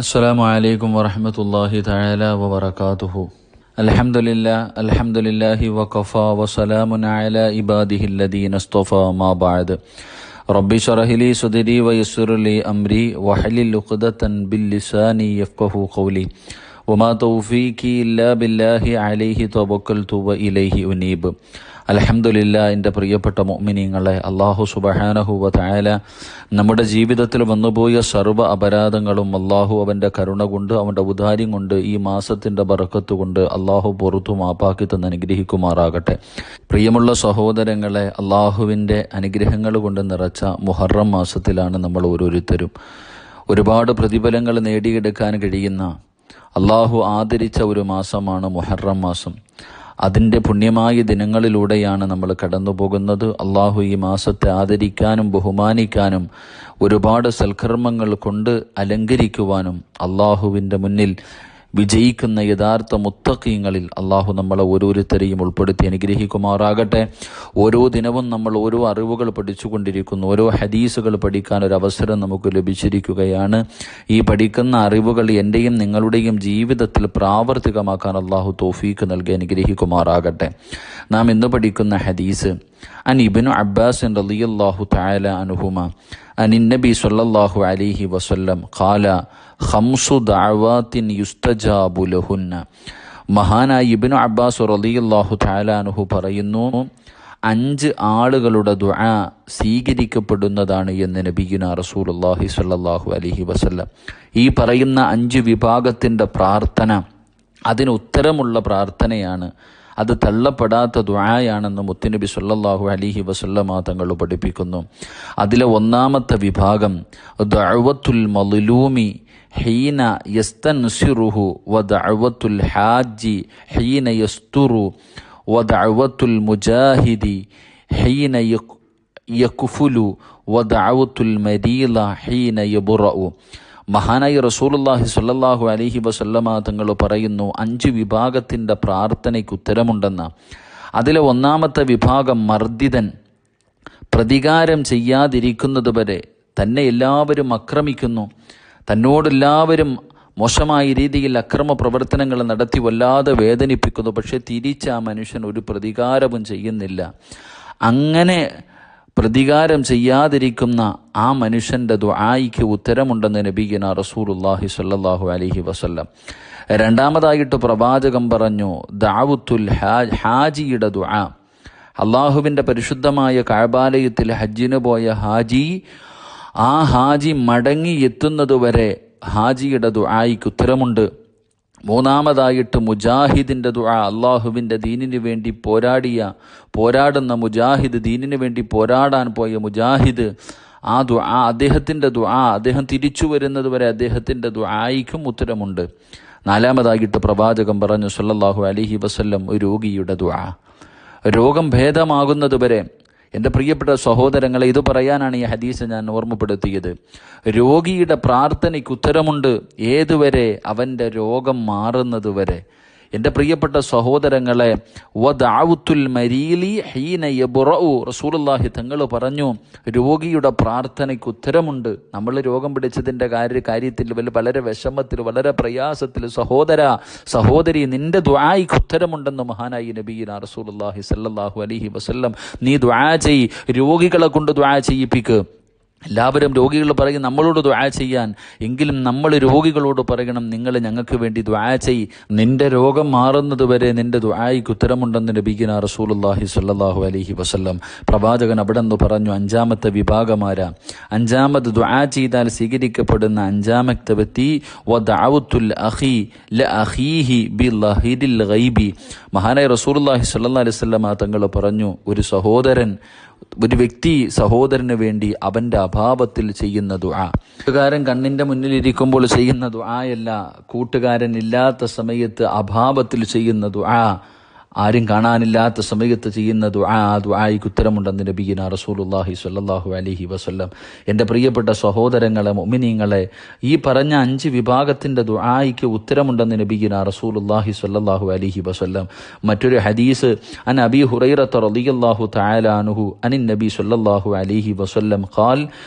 അസ്സലാമു അലൈക്കും വറഹ്മത്തുള്ളാഹി തആല വബറകാതുഹു. അൽഹംദുലില്ലാഹി വഖഫാ വസലാമുൻ അലാ ഇബാദിഹില്ലദീന ഇസ്തഫാ മാ ബഅദ്. റബ്ബി ശറഹ് ലി സദ്രി വയസ്സിർ ലി അംരി വഹ്ലുൽ ഉഖ്ദതൻ ബില്ലിസാനി യഫ്ഖഹു ഖൗലി വമാ തൗഫീഖി ഇല്ലാ ബില്ലാഹി അലൈഹി തവക്കൽതു വ ഇലൈഹി ഉനീബ്. അൽഹംദുലില്ലാ, എൻ്റെ പ്രിയപ്പെട്ട മുഅ്മിനീങ്ങളെ, അല്ലാഹു സുബ്ഹാനഹു വ തആല നമ്മുടെ ജീവിതത്തിൽ വന്നുപോയ സർവ്വ അപരാധങ്ങളും അല്ലാഹു അവൻ്റെ കരുണ കൊണ്ട്, അവൻ്റെ ഔദാര്യം കൊണ്ട്, ഈ മാസത്തിൻ്റെ ബറക്കത്ത് കൊണ്ട് അല്ലാഹു പുറത്തു മാപ്പാക്കി തന്ന് അനുഗ്രഹിക്കുമാറാകട്ടെ. പ്രിയമുള്ള സഹോദരങ്ങളെ, അല്ലാഹുവിൻ്റെ അനുഗ്രഹങ്ങൾ കൊണ്ട് നിറച്ച മുഹറം മാസത്തിലാണ് നമ്മൾ ഓരോരുത്തരും. ഒരുപാട് പ്രതിഫലങ്ങൾ നേടിയെടുക്കാൻ കഴിയുന്ന, അല്ലാഹു ആദരിച്ച ഒരു മാസമാണ് മുഹറം മാസം. അതിൻ്റെ പുണ്യമായ ദിനങ്ങളിലൂടെയാണ് നമ്മൾ കടന്നു പോകുന്നത്. അള്ളാഹു ഈ മാസത്തെ ആദരിക്കാനും ബഹുമാനിക്കാനും ഒരുപാട് സൽക്കർമ്മങ്ങൾ കൊണ്ട് അലങ്കരിക്കുവാനും അള്ളാഹുവിൻ്റെ മുന്നിൽ വിജയിക്കുന്ന യഥാർത്ഥ മുത്തഖീങ്ങളിൽ അള്ളാഹു നമ്മളെ ഓരോരുത്തരെയും ഉൾപ്പെടുത്തി അനുഗ്രഹിക്കുമാറാകട്ടെ. ഓരോ ദിനവും നമ്മൾ ഓരോ അറിവുകൾ പഠിച്ചുകൊണ്ടിരിക്കുന്നു. ഓരോ ഹദീസുകൾ പഠിക്കാൻ ഒരു അവസരം നമുക്ക് ലഭിച്ചിരിക്കുകയാണ്. ഈ പഠിക്കുന്ന അറിവുകൾ എൻ്റെയും നിങ്ങളുടെയും ജീവിതത്തിൽ പ്രാവർത്തികമാക്കാൻ അള്ളാഹു തൗഫീക്ക് നൽകി അനുഗ്രഹിക്കുമാറാകട്ടെ. നാം ഇന്ന് പഠിക്കുന്ന ഹദീസ് അൻ ഇബ്നു അബ്ബാസ് റളിയല്ലാഹു തആല അൻഹുമ അനിൻ നബി സ്വല്ലല്ലാഹു അലൈഹി വസല്ലം ഖാല ഖംസു ദഅവാത്തിൻ യുസ്തജാബു ലഹുന്ന. മഹാനായ ഇബ്നു അബ്ബാസ് റളിയല്ലാഹു തആല അൻഹു പറയുന്നു, 5 ആളുകളുടെ ദുആ സ്വീകരിക്കപ്പെടുന്നതാണ് എന്ന് നബിയുനാ റസൂലുള്ളാഹി സ്വല്ലല്ലാഹു അലൈഹി വസല്ലം. ഈ പറയുന്ന 5 വിഭാഗത്തിൻ്റെ പ്രാർത്ഥന അതിന് ഉത്തരമുള്ള പ്രാർത്ഥനയാണ്, അത് തള്ളപ്പെടാത്ത ദുആയാണെന്ന് മുത്തുനബി സ്വല്ലല്ലാഹു അലൈഹി വസല്ലമ തങ്ങൾ പഠിപ്പിക്കുന്നു. അതിലെ ഒന്നാമത്തെ വിഭാഗം ദഅവത്തുൽ മദ്ലൂമി ഹീന യസ്തൻസിറുഹു വദഅവത്തുൽ ഹാജി ഹീന യസ്തുറു വദഅവത്തുൽ മുജാഹിദി ഹീന യക്ഫുലു വദഅവത്തുൽ മരീള ഹീന യബ്റഉ. മഹാനായ റസൂലുള്ളാഹി സ്വല്ലല്ലാഹു അലൈഹി വസല്ലമ തങ്ങൾ പറയുന്നു, 5 വിഭാഗത്തിൻ്റെ പ്രാർത്ഥനയ്ക്ക് ഉത്തരമുണ്ടെന്ന്. അതിലെ ഒന്നാമത്തെ വിഭാഗം മർദ്ദിതൻ, പ്രതികാരം ചെയ്യാതിരിക്കുന്നത് വരെ തന്നെ എല്ലാവരും ആക്രമിക്കുന്നു, തന്നോടെല്ലാവരും മോശമായ രീതിയിൽ അക്രമ പ്രവർത്തനങ്ങൾ നടത്തി വല്ലാതെ വേദനിപ്പിക്കുന്നു, പക്ഷെ തിരിച്ച് ആ മനുഷ്യൻ ഒരു പ്രതികാരവും ചെയ്യുന്നില്ല. അങ്ങനെ പ്രതികാരം ചെയ്യാതിരിക്കുന്ന ആ മനുഷ്യൻ്റെ ദുആയ്ക്ക് ഉത്തരമുണ്ടെന്ന് നബിയുനാ റസൂലുള്ളാഹി സ്വല്ലല്ലാഹു അലൈഹി വസല്ലം. രണ്ടാമതായിട്ട് പ്രവാചകൻ പറഞ്ഞു ദഅവത്തുൽ ഹാജിയുടെ ദുആ. അള്ളാഹുവിൻ്റെ പരിശുദ്ധമായ കഅബാലയത്തിൽ ഹജ്ജിന് പോയ ഹാജി, ആ ഹാജി മടങ്ങി എത്തുന്നതുവരെ ഹാജിയുടെ ദുആയ്ക്ക് ഉത്തരമുണ്ട്. മൂന്നാമതായിട്ട് മുജാഹിദിൻ്റെ ദുആ. അള്ളാഹുവിൻ്റെ ദീനിന് വേണ്ടി പോരാടുന്ന മുജാഹിദ്, ദീനിന് വേണ്ടി പോരാടാൻ പോയ മുജാഹിദ്, ആ ദുആ, അദ്ദേഹത്തിൻ്റെ ദുആ, അദ്ദേഹം തിരിച്ചു വരുന്നത് വരെ അദ്ദേഹത്തിൻ്റെ ദുആയ്ക്കും ഉത്തരമുണ്ട്. നാലാമതായിട്ട് പ്രവാചകൻ പറഞ്ഞു സ്വല്ലല്ലാഹു അലൈഹി വസല്ലം രോഗിയുടെ ദുആ. രോഗം ഭേദമാകുന്നത് വരെ, എൻ്റെ പ്രിയപ്പെട്ട സഹോദരങ്ങളെ, ഇത് പറയാനാണ് ഈ ഹദീസ് ഞാൻ ഓർമ്മപ്പെടുത്തിയത്. രോഗിയുടെ പ്രാർത്ഥനയ്ക്ക് ഉത്തരമുണ്ട്. ഏതുവരെ? അവൻ്റെ രോഗം മാറുന്നത് വരെ. എൻ്റെ പ്രിയപ്പെട്ട സഹോദരങ്ങളെ, വദഅവത്തുൽ മരീലി ഹീന യബ്റഉ. റസൂലുള്ളാഹി തങ്ങൾ പറഞ്ഞു, രോഗിയുടെ പ്രാർത്ഥനയ്ക്ക് ഉത്തരമുണ്ട്. നമ്മൾ രോഗം പിടിച്ചതിൻ്റെ കാര്യത്തിൽ വളരെ വിഷമത്തിൽ, വളരെ പ്രയാസത്തിൽ, സഹോദരി, നിന്റെ ദുആയ്ക്ക് ഉത്തരമുണ്ടെന്ന് മഹാനായി നബിയുനാ റസൂലുള്ളാഹി സ്വല്ലല്ലാഹു അലൈഹി വസല്ലം. നീ ദുആ ചെയ്യ്, രോഗികളെ കൊണ്ട് ദുആ ചെയ്യിപ്പിക്ക്. എല്ലാവരും രോഗികൾ പറയും നമ്മളോട് ദുആ ചെയ്യാൻ, എങ്കിലും നമ്മൾ രോഗികളോട് പറയണം, നിങ്ങൾ ഞങ്ങൾക്ക് വേണ്ടി ദുആ ചെയ്യ്, നിന്റെ രോഗം മാറുന്നത് വരെ നിന്റെ ദുആയ്ക്ക് ഉത്തരമുണ്ടെന്ന് നബിയുനാ റസൂലുള്ളാഹി സ്വല്ലല്ലാഹു അലൈഹി വസല്ലം. പ്രവാചകൻ അവിടെ നിന്ന് പറഞ്ഞു, 5ാമത്തെ വിഭാഗമാരാ, 5ാമത് ദുആ ചെയ്താൽ സ്വീകരിക്കപ്പെടുന്ന 5ാമത്തെ വ്യക്തി വദഅവത്തുൽ അഖി ലഅഖീഹി ബില്ലഹിരിൽ ഗൈബി. മഹാനായ റസൂലുള്ളാഹി സ്വല്ലല്ലാഹു അലൈഹി വസല്ലം തങ്ങൾ പറഞ്ഞു, ഒരു വ്യക്തി സഹോദരന് വേണ്ടി അവൻ്റെ അഭാവത്തിൽ ചെയ്യുന്ന ദുആ. കൂട്ടുകാരൻ കണ്ണിൻ്റെ മുന്നിലിരിക്കുമ്പോൾ ചെയ്യുന്ന ദുആയല്ല, കൂട്ടുകാരൻ ഇല്ലാത്ത സമയത്ത് അഭാവത്തിൽ ചെയ്യുന്ന ദുആ. ആരും കാണാനില്ലാത്ത സമയത്ത് ചെയ്യുന്ന ദുആയ്ക്ക് ഉത്തരമുണ്ടെന്ന് നബിയിന റസൂലുള്ളാഹി സ്വല്ലല്ലാഹു അലൈഹി വസല്ലം. എൻ്റെ പ്രിയപ്പെട്ട സഹോദരങ്ങളെ, മുഅ്മിനീങ്ങളെ, ഈ പറഞ്ഞ 5 വിഭാഗത്തിൻ്റെ ദുആയ്ക്ക് ഉത്തരമുണ്ടെന്ന് നബിയിന റസൂലുള്ളാഹി സ്വല്ലല്ലാഹു അലൈഹി വസല്ലം. മറ്റൊരു ഹദീസ് അൻ അബീ ഹുറൈറത റളിയല്ലാഹു തആല അൻഹു അനിൻ നബി സ്വല്ലല്ലാഹു അലൈഹി വസല്ലം ഖാൽ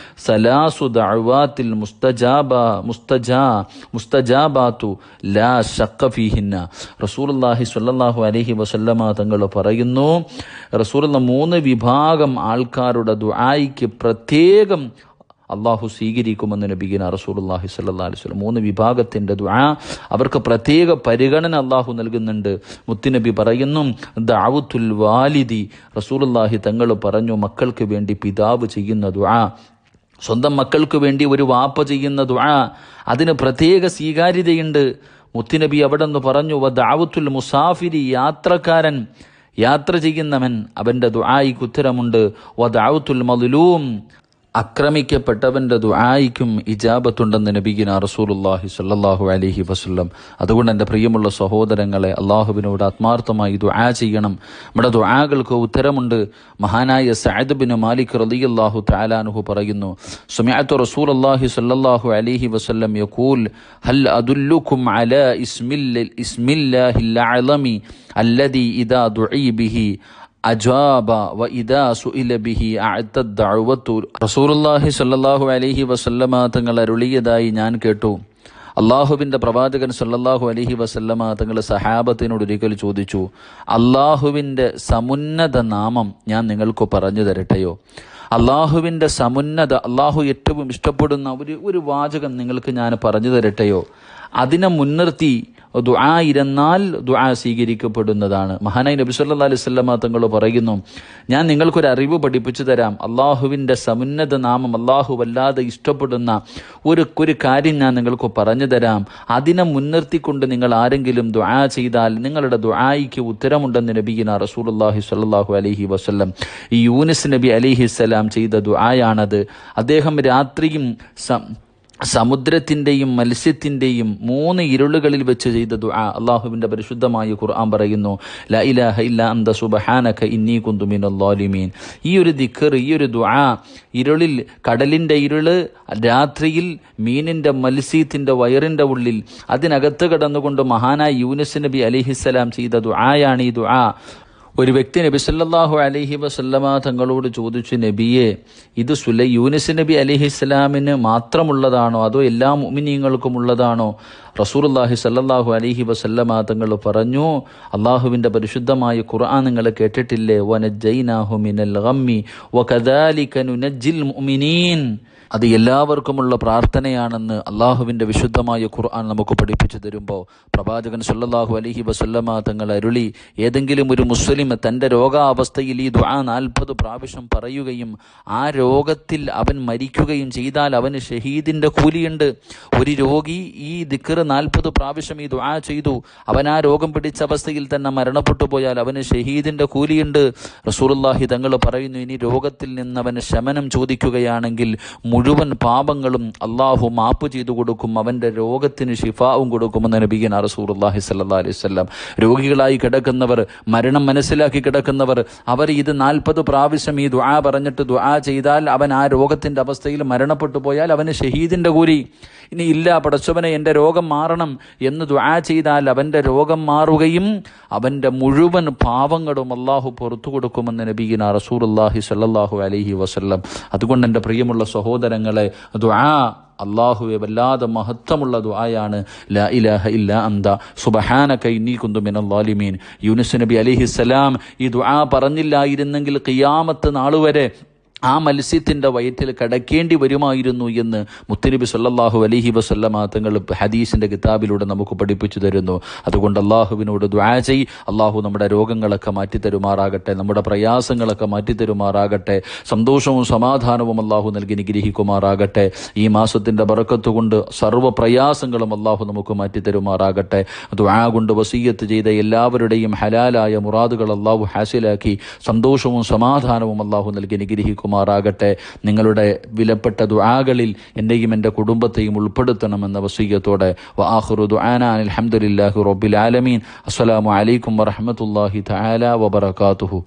സലാസു ദഅവാത്തിൽ മുസ്തജാബാതു ലാ ശഖ ഫീഹിന്ന. റസൂലുള്ളാഹി സ്വല്ലല്ലാഹു അലൈഹി വസല്ലം തങ്ങൾ പറയുന്നു, റസൂലുള്ള 3 വിഭാഗം ആൾക്കാരുടെ ദുആയ്ക്ക് പ്രത്യേകം അള്ളാഹു സ്വീകരിക്കുമെന്ന് നബിയിന റസൂലുള്ളാഹി സ്വല്ലല്ലാഹു അലൈഹി വസല്ലം. 3 വിഭാഗത്തിൻ്റെ ദുആ അവർക്ക് പ്രത്യേക പരിഗണന അള്ളാഹു നൽകുന്നുണ്ട്. മുത്തുനബി പറയുന്നു, ദഅവത്തുൽ വാലിദി, റസൂലുള്ളാഹി തങ്ങൾ പറഞ്ഞു, മക്കൾക്ക് വേണ്ടി പിതാവ് ചെയ്യുന്ന ദുആ, സ്വന്തം മക്കൾക്ക് വേണ്ടി ഒരു വാപ്പ ചെയ്യുന്ന ദുആ, അതിന് പ്രത്യേക സ്വീകാര്യതയുണ്ട്. മുത്തുനബി അവിടെ നിന്ന് പറഞ്ഞു, വദഅവത്തുൽ മുസാഫിരി, യാത്രക്കാരൻ, യാത്ര ചെയ്യുന്നവൻ, അവൻ്റെ ദുആയ്ക്ക് ഉത്തരമുണ്ട്. വദഅവത്തുൽ മദ്ലൂം, ആക്രമിക്കപ്പെട്ടവൻ്റെ ദുആയ്ക്കും ഇജാബത്തുണ്ടെന്ന് നബിയിന റസൂലുള്ളാഹി സ്വല്ലല്ലാഹു അലൈഹി വസല്ലം. അതുകൊണ്ട് എൻ്റെ പ്രിയമുള്ള സഹോദരങ്ങളെ, അള്ളാഹുവിനോട് ആത്മാർത്ഥമായി ദുആ ചെയ്യണം. നമ്മുടെ ദുആകൾക്ക് ഉത്തരമുണ്ട്. മഹാനായ സഅദ് ബിൻ മാലിക് റളിയല്ലാഹു തആല അൻഹു പറയുന്നു, സമിഅതു റസൂലുള്ളാഹി സ്വല്ലല്ലാഹു അലൈഹി വസല്ലം യഖൂൽ ഹൽ അദുല്ലുകും അലാ ഇസ്മില്ലാഹിൽ അഅ്ലമി അല്ലദീ ഇദാ ദുഇ ബിഹി അജാബ വ ഇദാ സുഇല ബിഹി അഅത ദഅവതു. റസൂലുള്ളാഹി സ്വല്ലല്ലാഹു അലൈഹി വസല്ലമ തങ്ങൾ അരുളിയതായി ഞാൻ കേട്ടു. അള്ളാഹുവിൻ്റെ പ്രവാചകൻ സല്ലല്ലാഹു അലൈഹി വസല്ലമ തങ്ങൾ സഹാബത്തിനോട് ഒരിക്കൽ ചോദിച്ചു, അള്ളാഹുവിൻ്റെ സമുന്നത നാമം ഞാൻ നിങ്ങൾക്ക് പറഞ്ഞു തരട്ടെയോ? അള്ളാഹുവിൻ്റെ സമുന്നത, അള്ളാഹു ഏറ്റവും ഇഷ്ടപ്പെടുന്ന ഒരു വാചകം നിങ്ങൾക്ക് ഞാൻ പറഞ്ഞു തരട്ടെയോ? അതിനെ മുൻനിർത്തി ദുആ ഇരുന്നാൽ ദുആ സ്വീകരിക്കപ്പെടുന്നതാണ്. മഹാനായ നബി സല്ലല്ലാഹു അലൈഹി വസല്ലമ തങ്ങൾ പറയുന്നു, ഞാൻ നിങ്ങൾക്കൊരു അറിവ് പഠിപ്പിച്ചു തരാം. അള്ളാഹുവിൻ്റെ സമുന്നത നാമം, അള്ളാഹു വല്ലാതെ ഇഷ്ടപ്പെടുന്ന ഒരു കാര്യം ഞാൻ നിങ്ങൾക്ക് പറഞ്ഞു തരാം. അതിനെ മുൻനിർത്തിക്കൊണ്ട് നിങ്ങൾ ആരെങ്കിലും ദുആ ചെയ്താൽ നിങ്ങളുടെ ദുആയ്ക്ക് ഉത്തരമുണ്ടെന്ന് നബിയിന റസൂലുള്ളാഹി സ്വല്ലല്ലാഹു അലൈഹി വസല്ലം. ഈ യൂനുസ് നബി അലൈഹിസ്സലാം ചെയ്ത ദുആയാണത്. അദ്ദേഹം രാത്രിയും സമുദ്രത്തിൻ്റെയും മത്സ്യത്തിൻ്റെയും 3 ഇരുളുകളിൽ വെച്ച് ചെയ്ത ദുആ അള്ളാഹുവിൻ്റെ പരിശുദ്ധമായ ഖുർആൻ പറയുന്നു, ലാ ഇലാഹ ഇല്ലാ അന്ത സുബ്ഹാനക ഇന്നി കുന്തു മിനൽ ളാലിമീൻ. ഈ ഒരു ദിക്ർ, ഈ ഒരു ദുആ, ഇരുളിൽ, കടലിൻ്റെ ഇരുള്, രാത്രിയിൽ മീനിൻ്റെ മത്സ്യത്തിൻ്റെ വയറിൻ്റെ ഉള്ളിൽ, അതിനകത്ത് കടന്നുകൊണ്ട് മഹാനായ യൂനുസ് നബി അലൈഹിസ്സലാം ചെയ്ത ദുആയാണ് ഈ ദുആ. ഒരു വ്യക്തി നബി സല്ലല്ലാഹു അലൈഹി വസല്ലമ തങ്ങളോട് ചോദിച്ചു, നബിയെ, ഇത് യൂനുസ് നബി അലൈഹിസ്സലാമിന് മാത്രമുള്ളതാണോ അതോ എല്ലാ മുഅ്മിനീങ്ങൾക്കും ഉള്ളതാണോ? റസൂലുള്ളാഹി സല്ലല്ലാഹു അലൈഹി വസല്ലമ തങ്ങൾ പറഞ്ഞു, അള്ളാഹുവിൻ്റെ പരിശുദ്ധമായ ഖുർആൻ നിങ്ങൾ കേട്ടിട്ടില്ലേ? വനജ്ജൈനാഹു മിനൽ ഗമ്മി വകദാലിക നുനജ്ജിൽ മുഅ്മിനീൻ. അത് എല്ലാവർക്കുമുള്ള പ്രാർത്ഥനയാണെന്ന് അള്ളാഹുവിൻ്റെ വിശുദ്ധമായ ഖുർആൻ നമുക്ക് പഠിപ്പിച്ചു തരുമ്പോൾ പ്രവാചകൻ സല്ലല്ലാഹു അലൈഹി വസല്ലമ തങ്ങൾ അരുളി, ഏതെങ്കിലും ഒരു മുസ്ലിം തൻ്റെ രോഗാവസ്ഥയിൽ ഈ ദുആ 40 പ്രാവശ്യം പറയുകയും ആ രോഗത്തിൽ അവൻ മരിക്കുകയും ചെയ്താൽ അവന് ഷഹീദിൻ്റെ കൂലിയുണ്ട്. ഒരു രോഗി ഈ ദിക്ർ 40 പ്രാവശ്യം ഈ ദുആ ചെയ്തു, അവൻ ആ രോഗം പിടിച്ച അവസ്ഥയിൽ തന്നെ മരണപ്പെട്ടു പോയാൽ അവന് ഷഹീദിൻ്റെ കൂലിയുണ്ട്. റസൂലുള്ളാഹി തങ്ങൾ പറയുന്നു, ഇനി രോഗത്തിൽ നിന്ന് അവന് ശമനം ചോദിക്കുകയാണെങ്കിൽ മുഴുവൻ പാപങ്ങളും അള്ളാഹു മാപ്പ് ചെയ്തു കൊടുക്കും, അവൻ്റെ രോഗത്തിന് ശിഫാവും കൊടുക്കുമെന്ന് നബിയന റസൂലുള്ളാഹി സ്വല്ലല്ലാഹു അലൈഹി വസല്ലം. രോഗികളായി കിടക്കുന്നവർ, മരണം മനസ്സിലാക്കി കിടക്കുന്നവർ, അവർ ഇത് 40 പ്രാവശ്യം ഈ ദുആ പറഞ്ഞിട്ട് ദുആ ചെയ്താൽ അവൻ ആ രോഗത്തിൻ്റെ അവസ്ഥയിൽ മരണപ്പെട്ടു പോയാൽ അവന് ഷഹീദിൻ്റെ കൂലി. ഇനി ഇല്ല, പടച്ചവനെ എൻ്റെ രോഗം മാറണം എന്ന് ദുആ ചെയ്താൽ അവൻ്റെ രോഗം മാറുകയും അവൻ്റെ മുഴുവൻ പാവങ്ങളും അള്ളാഹു പുറത്തു കൊടുക്കുമെന്ന് നബിയന റസൂലുള്ളാഹി സ്വല്ലല്ലാഹു അലൈഹി വസല്ലം. അതുകൊണ്ട് എൻ്റെ പ്രിയമുള്ള സഹോദരങ്ങളെ, ദുആ അള്ളാഹുവെ വല്ലാതെ മഹത്വമുള്ള ദുആയാണ്. ലാ ഇലാഹ ഇല്ലാ അന്ത സുബ്ഹാനക ഇന്നി കുന്തു മിനൽ ളാലിമീൻ. യൂനുസ് നബി അലൈഹിസ്സലാം ഈ ദുആ പറഞ്ഞില്ലായിരുന്നെങ്കിൽ ഖിയാമത്ത് നാളുവരെ ആ മത്സ്യത്തിൻ്റെ വയറ്റിൽ കിടക്കേണ്ടി വരുമായിരുന്നു എന്ന് മുത്തുനബി സല്ലല്ലാഹു അലൈഹി വസല്ലമ തങ്ങൾ ഹദീസിൻ്റെ കിതാബിലൂടെ നമുക്ക് പഠിപ്പിച്ചു തരുന്നു. അതുകൊണ്ട് അള്ളാഹുവിനോട് ദുആ ചെയ്യ്. അള്ളാഹു നമ്മുടെ രോഗങ്ങളൊക്കെ മാറ്റിത്തരുമാറാകട്ടെ, നമ്മുടെ പ്രയാസങ്ങളൊക്കെ മാറ്റിത്തരുമാറാകട്ടെ, സന്തോഷവും സമാധാനവും അള്ളാഹു നൽകി നിഗ്രഹിക്കുമാറാകട്ടെ. ഈ മാസത്തിൻ്റെ ബറക്കത്ത് കൊണ്ട് സർവ്വ പ്രയാസങ്ങളും അള്ളാഹു നമുക്ക് മാറ്റിത്തരുമാറാകട്ടെ. ദുആ കൊണ്ട് വസിയ്യത്ത് ചെയ്ത എല്ലാവരുടെയും ഹലാലായ മുറാദുകൾ അള്ളാഹു ഹാസിലാക്കി സന്തോഷവും സമാധാനവും അള്ളാഹു നൽകി നിഗ്രഹിക്കും നൽകുമാറാകട്ടെ. നിങ്ങളുടെ വിലപ്പെട്ട ദുആകളിൽ എന്നെയും എൻ്റെ കുടുംബത്തെയും ഉൾപ്പെടുത്തണമെന്ന വസിയ്യത്തോടെ വആഖിറു ദുആനാ അൽഹംദുലില്ലാഹി റബ്ബിൽ ആലമീൻ. അസ്സലാമു അലൈക്കും വറഹ്മത്തുള്ളാഹി തആല വബറകാതുഹു.